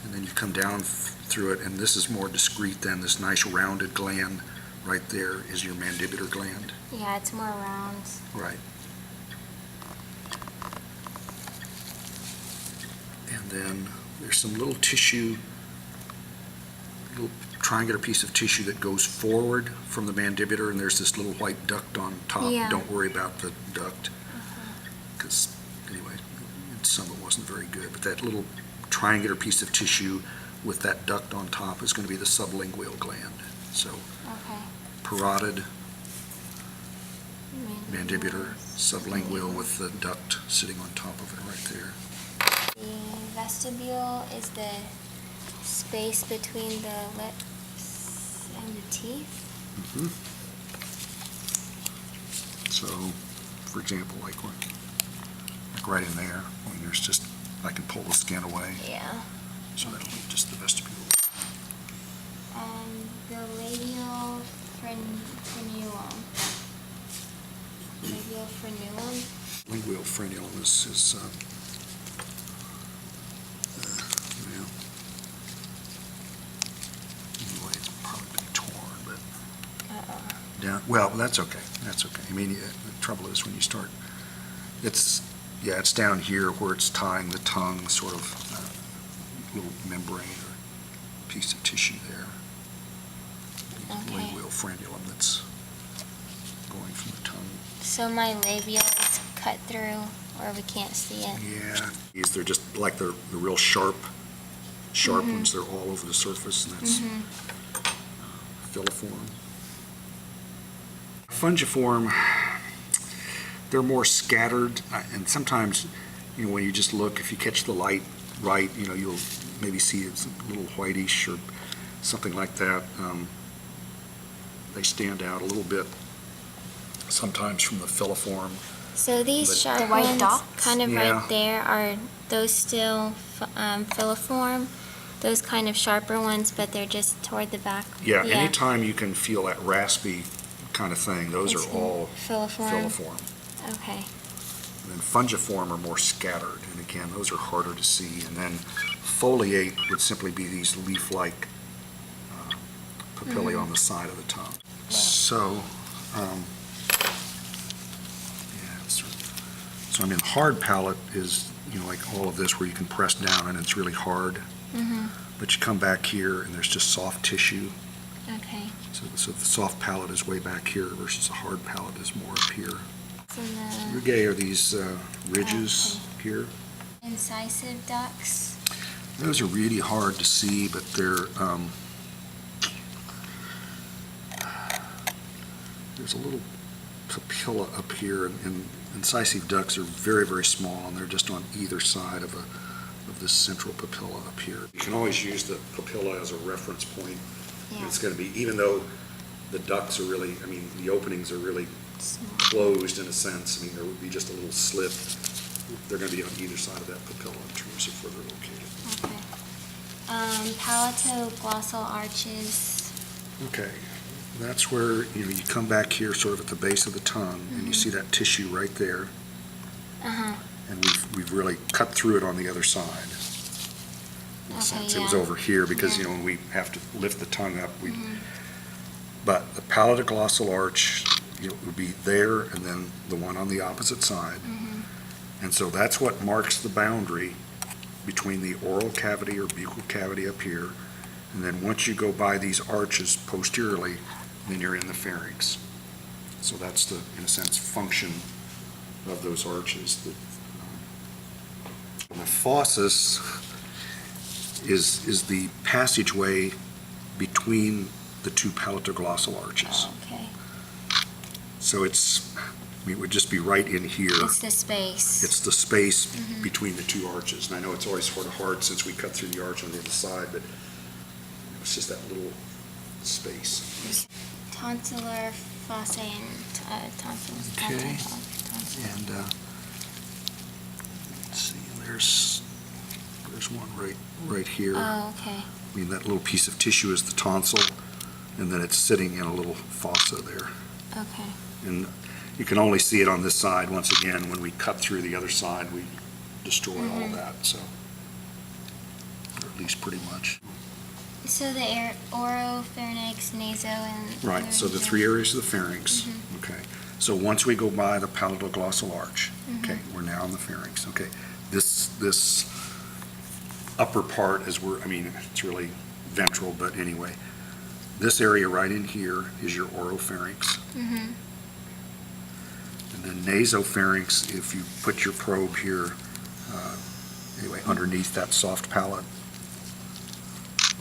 and then you come down through it, and this is more discreet than this nice rounded gland right there is your mandibular gland. Yeah, it's more round. Right. And then there's some little tissue, little triangular piece of tissue that goes forward from the mandibular, and there's this little white duct on top. Yeah. Don't worry about the duct, because anyway, some it wasn't very good, but that little triangular piece of tissue with that duct on top is going to be the sublingual gland. So Okay. parotid, mandibular, sublingual with the duct sitting on top of it right there. The vestibule is the space between the lips and the teeth. Mhm. So, for example, like right in there, when there's just, I can pull the skin away, Yeah. so that'll be just the vestibule. And the labial frenulum. Labial frenulum. Lingual frenulum is well, anyway, it's probably been torn, but down, well, that's okay, that's okay. I mean, the trouble is when you start, it's down here where it's tying the tongue, sort of little membrane or piece of tissue there. Okay. Lingual frenulum that's going from the tongue. So my labial is cut through, or we can't see it. Yeah, they're just like the real sharp ones. They're all over the surface, and that's filiform. Fungiform, they're more scattered, and sometimes, when you just look, if you catch the light right, you'll maybe see it's a little whitish or something like that. They stand out a little bit sometimes from the filiform. So these But- sharp The white ones, dots? kind of Yeah. right there, are those still filiform? Those kind of sharper ones, but they're just toward the back? Yeah, anytime you can feel that raspy kind of thing, those It's are all filiform? filiform. Okay. And then fungiform are more scattered, and again, those are harder to see. And then foliate would simply be these leaf-like papillae on the side of the tongue. So, so I mean, hard palate is, like all of this where you can press down and it's really hard. But you come back here and there's just soft tissue. Okay. So the soft palate is way back here versus the hard palate is more up here. So the Rugae are these ridges here. incisive ducts. Those are really hard to see, but they're, there's a little papilla up here, and incisive ducts are very, very small, and they're just on either side of this central papilla up here. You can always use the papilla as a reference point. Yeah. It's going to be, even though the ducts are really, I mean, the openings are really Small. closed in a sense. I mean, there would be just a little slit. They're going to be on either side of that papilla in terms of where they're located. Okay. Palatoglossal arches. Okay, that's where, you come back here sort of at the base of the tongue, and you see that tissue right there, and we've really cut through it on the other side. In a sense, it was yeah. over here because, Yeah. when we have to lift the tongue up, but the palatoglossal arch, would be there, and then the one on the opposite side. And so that's what marks the boundary between the oral cavity or buccal cavity up here, and then once you go by these arches posteriorly, then you're in the pharynx. So that's the, in a sense, function of those arches. The fauces is the passageway between the two palatoglossal arches. Oh, okay. So it would just be right in here. It's the space. It's the space between the two arches. And I know it's always sort of hard since we cut through the arch on the other side, but it's just that little space. Tonsillar fossa and tonsils. Okay. Tonsil. And let's see, there's one right here. Oh, okay. I mean, that little piece of tissue is the tonsil, and then it's sitting in a little fossa there. Okay. And you can only see it on this side. Once again, when we cut through the other side, we destroy all of that, so. at least pretty much. So the oropharynx, naso, and Right, so the laryngeal. 3 areas of the pharynx, okay. So once we go by the palatoglossal arch, okay, we're now in the pharynx, okay. This upper part is where, I mean, it's really ventral, but anyway. This area right in here is your oropharynx. Mhm. And then nasopharynx, if you put your probe here, anyway, underneath that soft palate.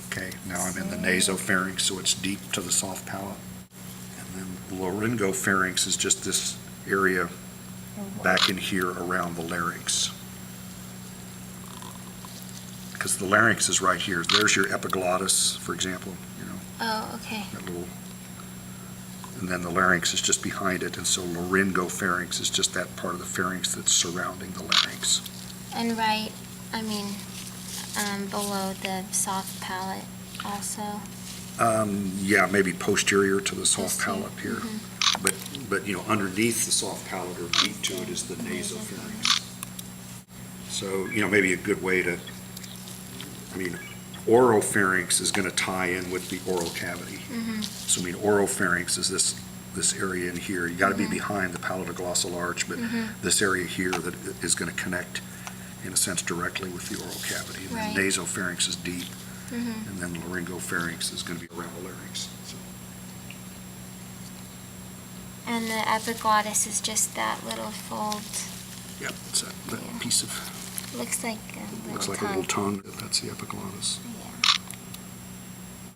Okay, now I'm in the nasopharynx, so it's deep to the soft palate. And then laryngopharynx is just this area back in here around the larynx. Because the larynx is right here. There's your epiglottis, for example, you know, Oh, okay. that little, and then the larynx is just behind it, and so laryngopharynx is just that part of the pharynx that's surrounding the larynx. And below the soft palate also. Yeah, maybe posterior to the soft Posterior, palate here. But, you know, underneath the soft palate or deep to it is the nasopharynx. So, you know, maybe a good way to, I mean, oropharynx is going to tie in with the oral cavity. So, I mean, oropharynx is this area in here. You got to be behind the palatoglossal arch, but this area here that is going to connect, in a sense, directly with the oral cavity. And Right. then nasopharynx is deep, and then laryngopharynx is going to be around the larynx. So, And the epiglottis is just that little fold. yeah, it's that Yeah. piece of, Looks like a little looks like a tongue. little tongue. That's the epiglottis. Yeah.